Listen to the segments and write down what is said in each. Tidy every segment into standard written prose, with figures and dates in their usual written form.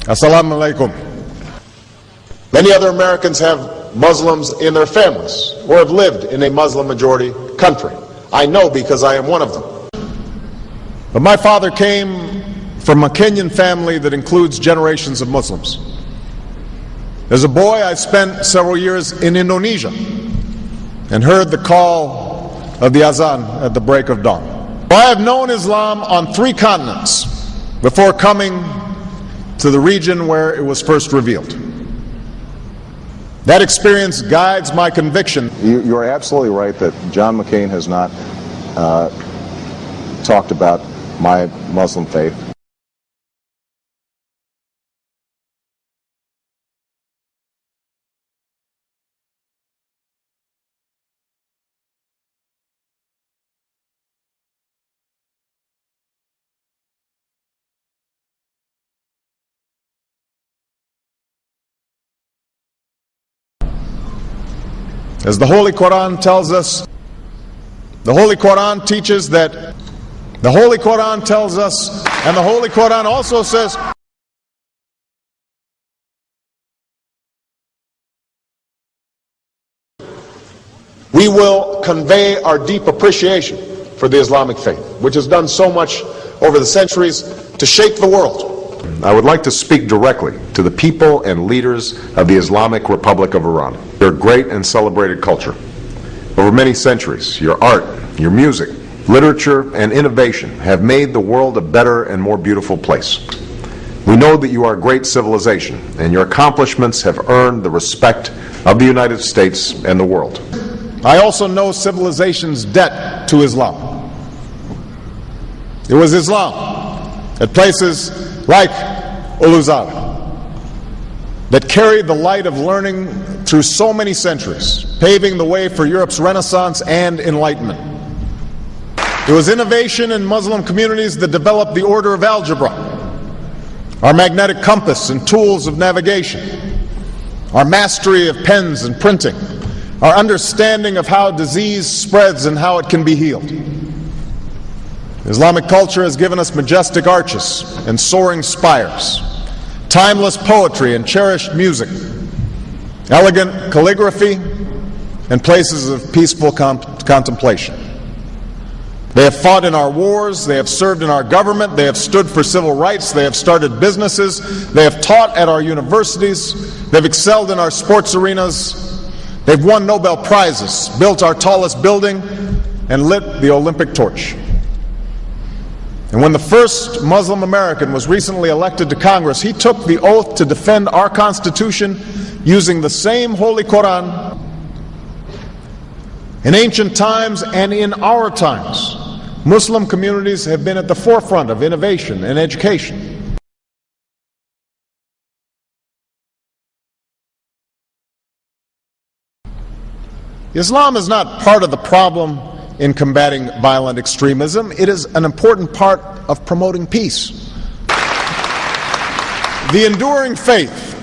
Assalamu alaikum. Many other Americans have Muslims in their families or have lived in a Muslim majority country. I know because I am one of them. But my father came from a Kenyan family that includes generations of Muslims. As a boy, I spent several years in Indonesia and heard the call of the azan at the break of dawn. I have known Islam on 3 continents before coming to the region where it was first revealed. That experience guides my conviction. You're absolutely right that John McCain has not talked about my Muslim faith. As the Holy Quran tells us, the Holy Quran teaches that, the Holy Quran tells us, and the Holy Quran also says, we will convey our deep appreciation for the Islamic faith, which has done so much over the centuries to shape the world. I would like to speak directly to the people and leaders of the Islamic Republic of Iran. Your great and celebrated culture. Over many centuries, your art, your music, literature, and innovation have made the world a better and more beautiful place. We know that you are a great civilization, and your accomplishments have earned the respect of the United States and the world. I also know civilization's debt to Islam. It was Islam at places like Uluzar that carried the light of learning through so many centuries, paving the way for Europe's Renaissance and Enlightenment. It was innovation in Muslim communities that developed the order of algebra, our magnetic compass and tools of navigation, our mastery of pens and printing, our understanding of how disease spreads and how it can be healed. Islamic culture has given us majestic arches and soaring spires, timeless poetry and cherished music, elegant calligraphy, and places of peaceful contemplation. They have fought in our wars, they have served in our government, they have stood for civil rights, they have started businesses, they have taught at our universities, they've excelled in our sports arenas, they've won Nobel Prizes, built our tallest building, and lit the Olympic torch. And when the first Muslim American was recently elected to Congress, he took the oath to defend our Constitution using the same Holy Quran. In ancient times and in our times, Muslim communities have been at the forefront of innovation and education. Islam is not part of the problem in combating violent extremism. It is an important part of promoting peace. The enduring faith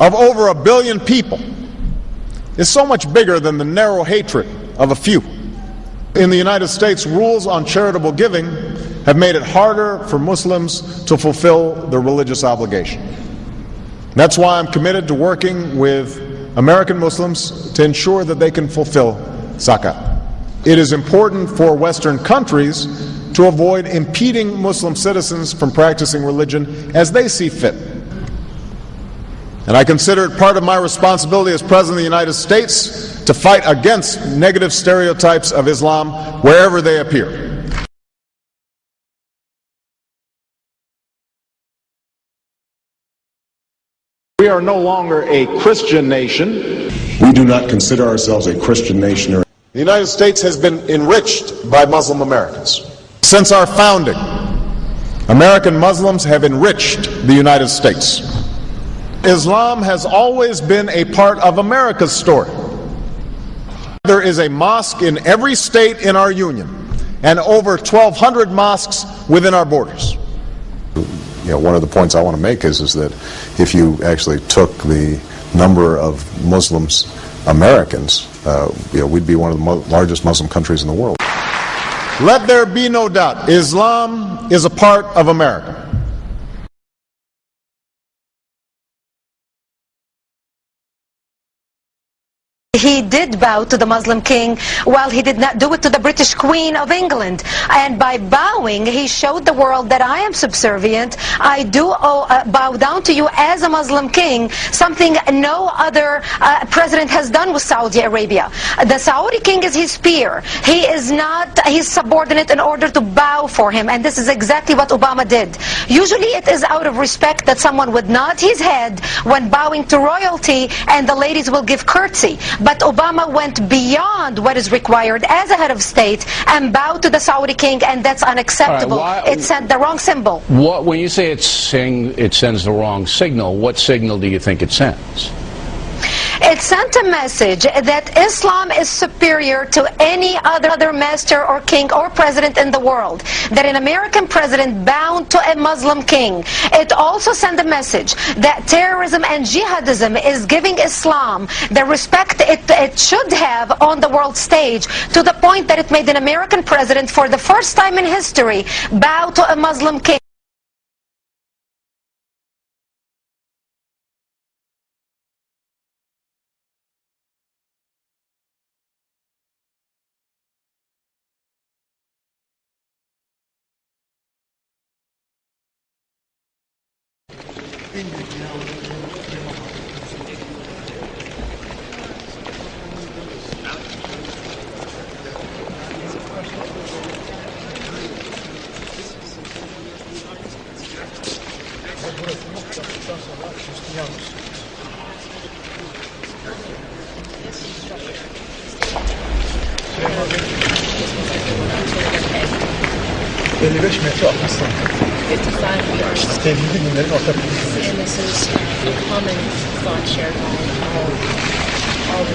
of over 1 billion people is so much bigger than the narrow hatred of a few. In the United States, rules on charitable giving have made it harder for Muslims to fulfill their religious obligation. That's why I'm committed to working with American Muslims to ensure that they can fulfill zakat. It is important for Western countries to avoid impeding Muslim citizens from practicing religion as they see fit. And I consider it part of my responsibility as President of the United States to fight against negative stereotypes of Islam wherever they appear. We are no longer a Christian nation. We do not consider ourselves a Christian nation. The United States has been enriched by Muslim Americans. Since our founding, American Muslims have enriched the United States. Islam has always been a part of America's story. There is a mosque in every state in our union and over 1,200 mosques within our borders. One of the points I want to make is that if you actually took the number of Muslims Americans, we'd be one of the largest Muslim countries in the world. Let there be no doubt, Islam is a part of America. he did bow to the Muslim king, while he did not do it to the British Queen of England. And by bowing, he showed the world that I am subservient. I do bow down to you as a Muslim king, something no other president has done with Saudi Arabia. The Saudi king is his peer. He is not his subordinate in order to bow for him, and this is exactly what Obama did. Usually it is out of respect that someone would nod his head when bowing to royalty, and the ladies will give curtsy. But Obama went beyond what is required as a head of state and bowed to the Saudi king, and that's unacceptable. It sent the wrong symbol. When you say it sends the wrong signal, what signal do you think it sends? It sent a message that Islam is superior to any other master or king or president in the world, that an American president bowed to a Muslim king. It also sent a message that terrorism and jihadism is giving Islam the respect it should have on the world stage, to the point that it made an American president, for the first time in history, bow to a Muslim king. And this is a common thought shared by all the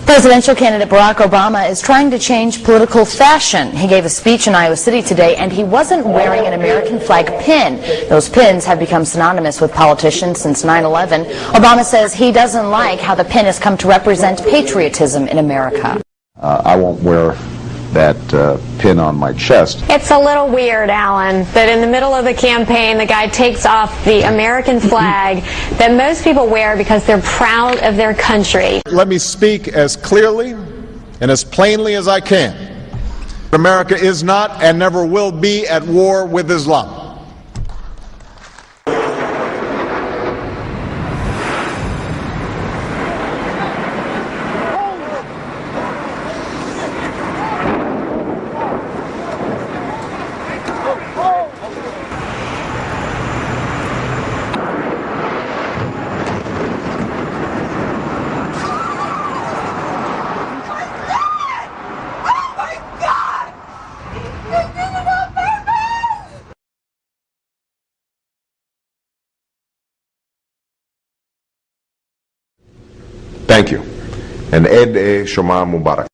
Presidential candidate Barack Obama is trying to change political fashion. He gave a speech in Iowa City today, and he wasn't wearing an American flag pin. Those pins have become synonymous with politicians since 9/11. Obama says he doesn't like how the pin has come to represent patriotism in America. I won't wear that pin on my chest. It's a little weird, Alan, that in the middle of the campaign the guy takes off the American flag that most people wear because they're proud of their country. Let me speak as clearly and as plainly as I can. America is not and never will be at war with Islam. Thank you. And Eid Shoma Mubarak.